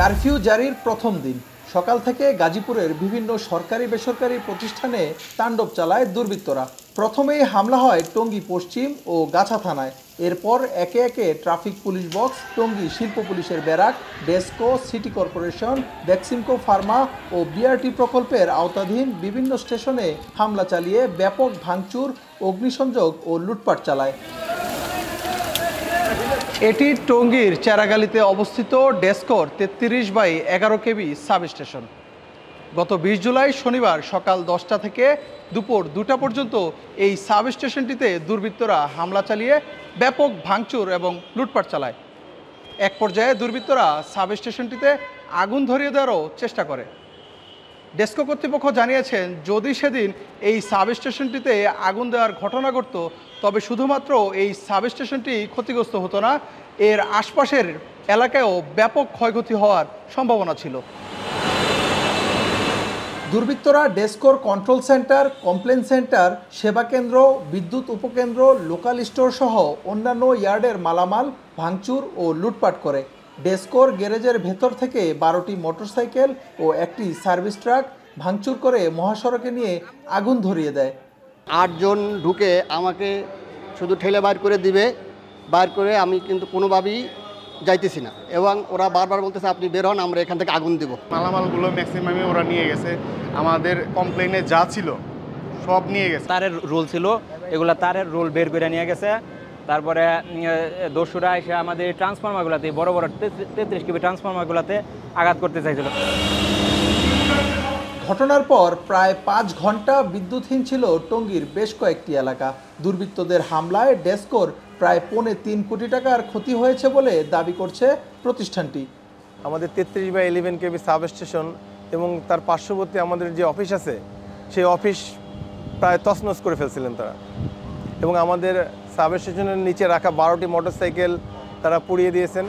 Curfew জারির প্রথম দিন সকাল থেকে গাজীপুরের বিভিন্ন সরকারি বেসরকারি প্রতিষ্ঠানে তাণ্ডব চালায় দুর্বৃত্তরা। প্রথমেই হামলা হয় টঙ্গী পশ্চিম ও গাছা থানায়। এরপর একে একে ট্রাফিক পুলিশ বক্স, টঙ্গী শিল্প পুলিশের barrack, DESCO, city corporation, Beximco pharma ও বিআরটি প্রকল্পের আওতাধীন বিভিন্ন স্টেশনে হামলা চালিয়ে ব্যাপক ভাঙচুর, অগ্নিসংযোগ ও লুটপাট চালায়। এটি টঙ্গীর চেরাগালিতে অবস্থিত ডেসকোর 33/11 কেবি সাব স্টেশন। গত 20 জুলাই শনিবার সকাল 10টা থেকে দুপুর 2টা পর্যন্ত এই সাব স্টেশনটিতে দুর্বৃত্তরা হামলা চালিয়ে ব্যাপক ভাঙচুর এবং লুটপাট চালায়। এক পর্যায়ে দুর্বৃত্তরা সাব স্টেশনটিতে আগুন ধরিয়ে দেওয়ারও চেষ্টা করে। ডেসকো কর্তৃপক্ষ জানিয়েছেন, যদি সেদিন এই সাব স্টেশনটিতে আগুন দেওয়ার ঘটনা ঘটত তবে শুধুমাত্র এই সাব স্টেশনটি ক্ষতিগ্রস্ত হতো না, এর আশপাশের এলাকায়ও ব্যাপক ক্ষয়ক্ষতি হওয়ার সম্ভাবনা ছিল। দুর্বৃত্তরা DESCO control centre, complain centre, সেবা কেন্দ্র, বিদ্যুৎ উপকেন্দ্র, লোকাল স্টোর সহ অন্যান্য ইয়ার্ডের মালামাল ভাঙচুর ও লুটপাট করে। ডেসকোর গ্যারেজের ভেতর থেকে 12টি মোটরসাইকেল ও একটি সার্ভিস ট্রাক ভাঙচুর করে মহাসড়কে নিয়ে আগুন ধরিয়ে দেয়। 8 জন ঢুকে আমাকে শুধু ঠেলে বাইর করে দিবে, বাইর করে আমি কিন্তু কোনোভাবেই যাইতেছি না, এবং ওরা বারবার বলতেছে আপনি বের হন, আমরা এখান থেকে আগুন দিব। মালামালগুলো ম্যাক্সিমামে ওরা নিয়ে গেছে, আমাদের কমপ্লেনে যা ছিল সব নিয়ে গেছে। তারের রোল ছিল, এগুলা তারের রোল বের করে নিয়ে গেছে। তারপরে দস্যুরা এসে আমাদের ট্রান্সফরমারগুলোতে, বড় বড় 33 কেবি ট্রান্সফরমারগুলোতে আঘাত করতে চাইছিল। ঘটনার পর প্রায় 5 ঘন্টা বিদ্যুৎহীন ছিল টঙ্গীর বেশ কয়েকটি এলাকা। দুর্বৃত্তদের হামলায় ডেসকোর প্রায় 3.25 কোটি টাকার ক্ষতি হয়েছে বলে দাবি করছে প্রতিষ্ঠানটি। আমাদের 33/11 কেবি সাব স্টেশন এবং তার পার্শ্ববর্তী আমাদের যে অফিস আছে, সেই অফিস প্রায় তছনছ করে ফেলছিলেন তারা, এবং আমাদের সাব স্টেশনের নিচে রাখা 12টি মোটরসাইকেল তারা পুড়িয়ে দিয়েছেন।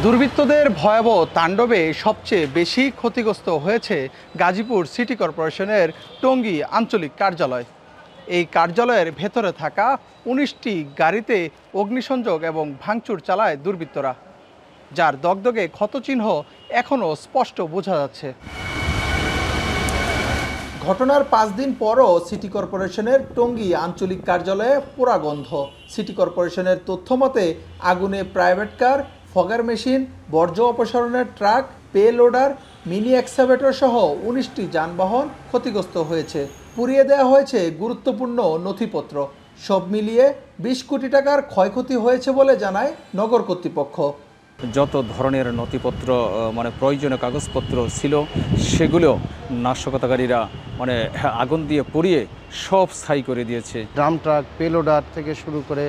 দুর্বৃত্তদের ভয়াবহ তাণ্ডবে সবচেয়ে বেশি ক্ষতিগ্রস্ত হয়েছে গাজীপুর সিটি কর্পোরেশনের টঙ্গী আঞ্চলিক কার্যালয়। এই কার্যালয়ের ভেতরে থাকা 19টি গাড়িতে অগ্নিসংযোগ এবং ভাঙচুর চালায় দুর্বৃত্তরা, যার দগদগে ক্ষতচিহ্ন এখনও স্পষ্ট বোঝা যাচ্ছে। ঘটনার 5 দিন পরও সিটি কর্পোরেশনের টঙ্গী আঞ্চলিক কার্যালয়ে পোড়া গন্ধ। সিটি কর্পোরেশনের তথ্য মতে আগুনে প্রাইভেট কার, ফগার মেশিন, বর্জ্য অপসারণের truck, pay loader, mini excavator সহ 19টি যানবাহন ক্ষতিগ্রস্ত হয়েছে। পুড়িয়ে দেওয়া হয়েছে গুরুত্বপূর্ণ নথিপত্র। সব মিলিয়ে 20 কোটি টাকার ক্ষয়ক্ষতি হয়েছে বলে জানায় নগর কর্তৃপক্ষ। যত ধরনের নথিপত্র প্রয়োজনীয় কাগজপত্র ছিল সেগুলো নাশকতাকারীরা আগুন দিয়ে পুড়িয়ে সব ছাই করে দিয়েছে। ড্রাম ট্রাক, পেলোডার থেকে শুরু করে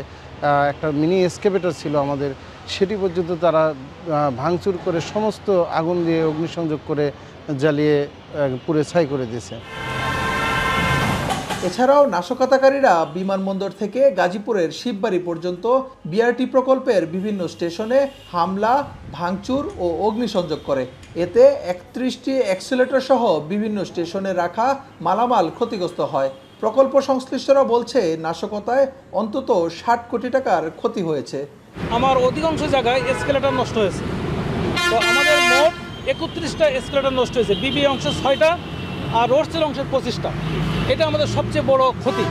একটা মিনি এক্সকাভেটর ছিল আমাদের, সেটি পর্যন্ত তারা ভাঙচুর করে সমস্ত আগুন দিয়ে অগ্নিসংযোগ করে জ্বালিয়ে পুড়ে ছাই করে দিয়েছে। এছাড়াও নাশকতাকারীরা বিমানবন্দর থেকে গাজীপুরের শিববাড়ি পর্যন্ত বিআরটি প্রকল্পের বিভিন্ন স্টেশনে হামলা, ভাঙচুর ও অগ্নিসংযোগ করে। এতে 31টি অ্যাক্সিলারেটর সহ বিভিন্ন স্টেশনে রাখা মালামাল ক্ষতিগ্রস্ত হয়। প্রকল্প সংশ্লিষ্টরা বলছে নাশকতায় অন্তত 60 কোটি টাকার ক্ষতি হয়েছে। আমার অধিকাংশ জায়গায় এসকেলেটর নষ্ট হয়েছে, তো আমাদের মোট 31টা এসকেলেটর নষ্ট হয়েছে, বিবি অংশে 6টা আর রোডসের অংশে 25টা। এটা আমাদের সবচেয়ে বড় ক্ষতি।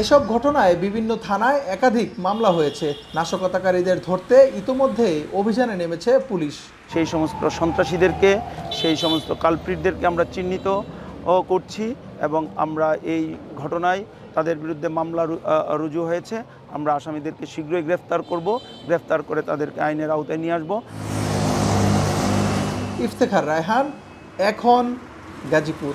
এসব ঘটনায় বিভিন্ন থানায় একাধিক মামলা হয়েছে। নাশকতাকারীদের ধরতে ইতোমধ্যে অভিযানে নেমেছে পুলিশ। সেই সমস্ত সন্ত্রাসীদেরকে, সেই সমস্ত কালপ্রিটদেরকে আমরা চিহ্নিত করছি, এবং আমরা এই ঘটনায় তাদের বিরুদ্ধে মামলা রুজু হয়েছে। আমরা আসামিদেরকে শীঘ্রই গ্রেফতার করব, গ্রেফতার করে তাদেরকে আইনের আওতায় নিয়ে আসব। ইফতেখার রায়হান, এখন গাজীপুর।